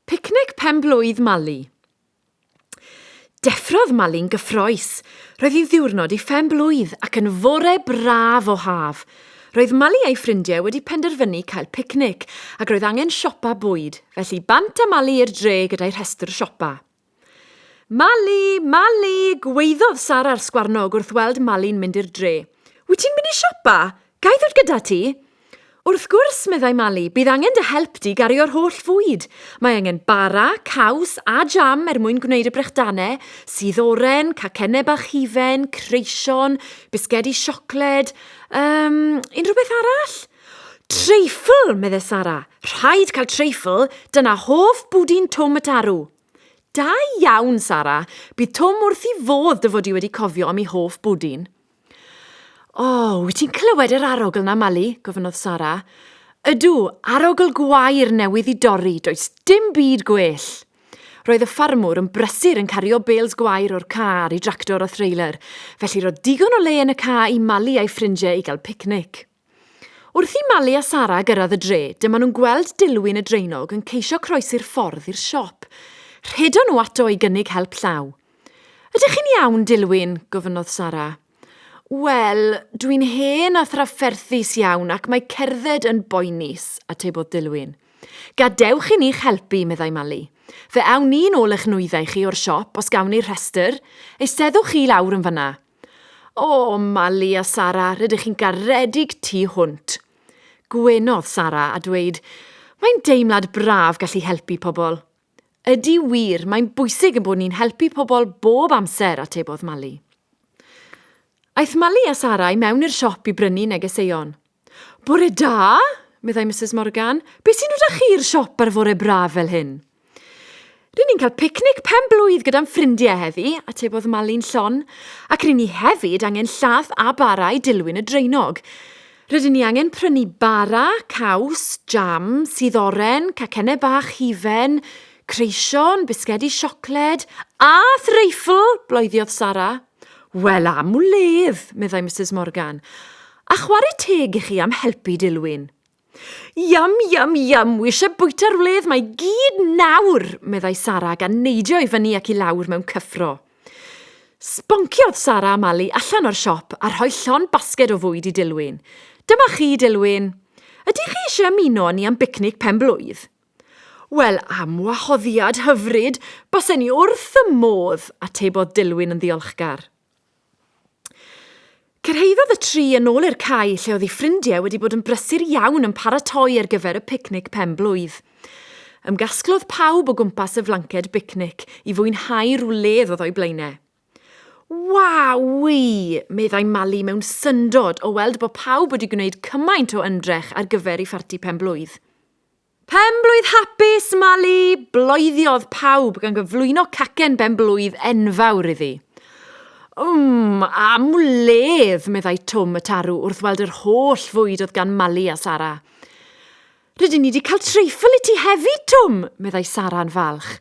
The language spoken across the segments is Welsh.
Picnic pen-blwydd Mali. Deffrodd Mali'n gyffroes. Roedd hi'n ddiwrnod i phen-blwydd ac yn fore braf o haf. Roedd Mali a'i ffrindiau wedi penderfynu cael picnic ac roedd angen siopa bwyd, felly bant a Mali i'r dre gyda'i rhestr siopa. Mali, Mali, gweiddodd Sara'r sgwarnog wrth weld Mali'n mynd i'r dre. Wyt ti'n mynd i siopa? Gai ddod gyda ti? Wrth gwrs, meddai Mali, bydd angen dy help di gario'r holl fwyd. Mae angen bara, caws a jam mwyn gwneud y brechdannau, sydd oren, cacennau bach hifen, creision, bisgedi siocled, unrhyw beth arall? Treifl, meddai Sara. Rhaid cael treifl, dyna hoff bwdin Twm y Tarw. Da iawn, Sara. Bydd Twm wrth i fodd dy fod i wedi cofio am ei hoff bwdin. Wyt ti'n clywed yr arogl na, Mali? Gofynnodd Sara. Ydw, arogl gwair newydd i dorri, does dim byd gwell. Roedd y ffarmwr yn brysur yn cario bêls gwair o'r car i dractor o threiler, felly roedd digon o le yn y ca i Mali a'i ffrindiau i gael picnic. Wrth i Mali a Sara gyrraedd y dre, dyma nhw'n gweld Dilwyn y dreinog yn ceisio croesi'r ffordd i'r siop. Rhedo nhw ato i gynnig help llaw. Ydych chi'n iawn, Dilwyn? Gofynnodd Sara. Wel, dwi'n hen a thrafferthus iawn ac mae cerdded yn boenus, atebodd Dilwyn. Gadewch i ni'ch helpu, meddai Mali. Fe awn ni nôl eich nwyddau chi o'r siop os gawn ni'r rhestr. Eisteddwch chi lawr yn fanna. Mali a Sara, rydych chi'n garedig tu hwnt. Gwenodd Sara a dweud, mae'n deimlad braf gallu helpu pobl. Ydi wir, mae'n bwysig yn bod ni'n helpu pobl bob amser, atebodd Mali. Aeth Mali a Sara i mewn i'r siop i brynu negeseuon. Bore da, meddai Mrs Morgan. Be sy'n dod â chi'r siop ar fore braf fel hyn? Rydyn ni'n cael picnic pen-blwydd gyda'n ffrindiau heddi, atebodd Mali'n llon, ac rydyn ni hefyd angen llaeth a bara i Dilwyn y dreinog. Rydyn ni angen prynu bara, caws, jam, sydd oren, cacennau bach hifen, creision, bisgedi siocled a threifl, bloediodd Sara. Wel am wledd, meddai Mrs Morgan. A chwarae teg i chi am helpu Dilwyn. Iam, wisio bwyta'r wledd mae gyd nawr, meddai Sara gan neidio i fyny ac i lawr mewn cyffro. Sponciodd Sara a Mali allan o'r siop a rhoi llon basged o fwyd i Dilwyn. Dyma chi, Dilwyn. Ydych chi eisiau ymuno ni am bicnic pen-blwydd? Wel, am wahoddiad hyfryd, basen ni wrth y modd, atebodd Dilwyn yn ddiolchgar. Cyrhaeddodd y tri yn ôl i'r cae lle oedd ei ffrindiau wedi bod yn brysur iawn yn paratoi ar gyfer y picnic pen-blwydd. Ymgasglodd pawb o gwmpas y flanced bicnic i fwynhau rwledd oedd o'i blaenau. Wawi, meddai Mali mewn syndod o weld bod pawb wedi gwneud cymaint o ymdrech ar gyfer ei ffarti pen-blwydd. Pen-blwydd hapus, Mali, bloeddiodd pawb gan gyflwyno cacen ben-blwydd enfawr iddi. Am wledd, meddai Twm y Tarw wrth weld yr holl fwyd oedd gan Mali a Sara. Rydyn ni wedi cael treifl i ti hefyd, Twm, meddai Sara'n falch.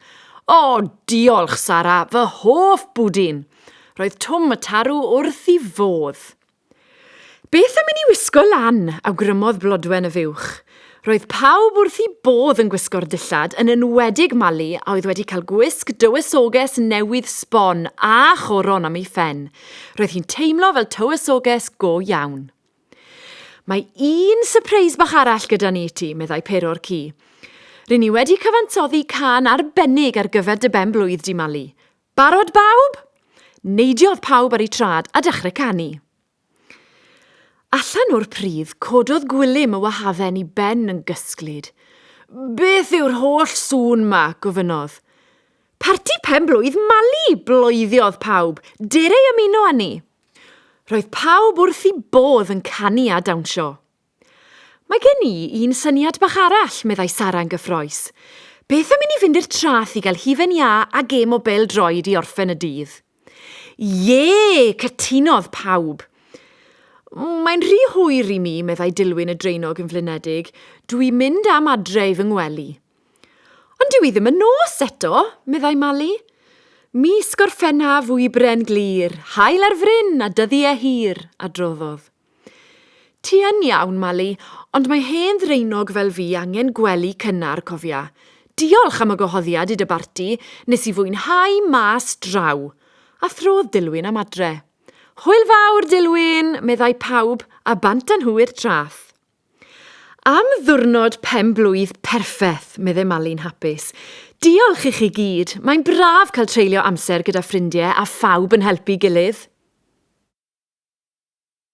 Diolch, Sara, fy hoff bwdin. Roedd Twm y Tarw wrth i fodd. Beth am i ni wisgo lan, awgrymodd Blodwen y Fuwch. Roedd pawb wrth i bodd yn gwisgo'r dillad, yn enwedig Mali a oedd wedi cael gwisg dywysoges newydd sbon a choron am ei ffen. Roedd hi'n teimlo fel tywysoges go iawn. Mae un sypreis bach arall gyda ni ti, meddai Pero'r ci. Rydyn ni wedi cyfansoddi can arbennig ar gyfer dy ben-blwydd di, Mali. Barod bawb? Neidiodd pawb ar ei trad a dechrau canu. Allan o'r pridd, cododd gwilym y wahadden i ben yn gysglyd. Beth yw'r holl sŵn ma, gofynnodd. Parti pen-blwydd Mali, bloeddiodd pawb. Derau ymuno â ni. Roedd pawb wrth i bodd yn canu a dawnsio. Mae gen i un syniad bach arall, meddai Sara'n gyffroes. Beth am i ni fynd i'r traeth i gael hifen ia a gêm o bêl-droed i orffen y dydd? Cytunodd pawb. Mae'n rhy hwyr i mi, meddai Dilwyn y dreinog yn flinedig. Dwi'n mynd am adre i fy ngwely. Ond dyw i ddim yn nos eto, meddai Mali. Mis Gorffennaf wybren glir, hael ar fryn a dyddiau hir, adroddodd. Ti yn iawn, Mali, ond mae hen ddreinog fel fi angen gwely cynnar, cofia. Diolch am y gwahoddiad i dy barti, nes i fwynhau mas draw. A throdd Dilwyn am adre. Hwyl fawr, Dilwyn, meddai pawb, a bant yn hwyr trath. Am ddiwrnod pen-blwydd perffaith, meddai Mali'n hapus. Diolch i chi gyd, mae'n braf cael treulio amser gyda ffrindiau a phawb yn helpu gilydd.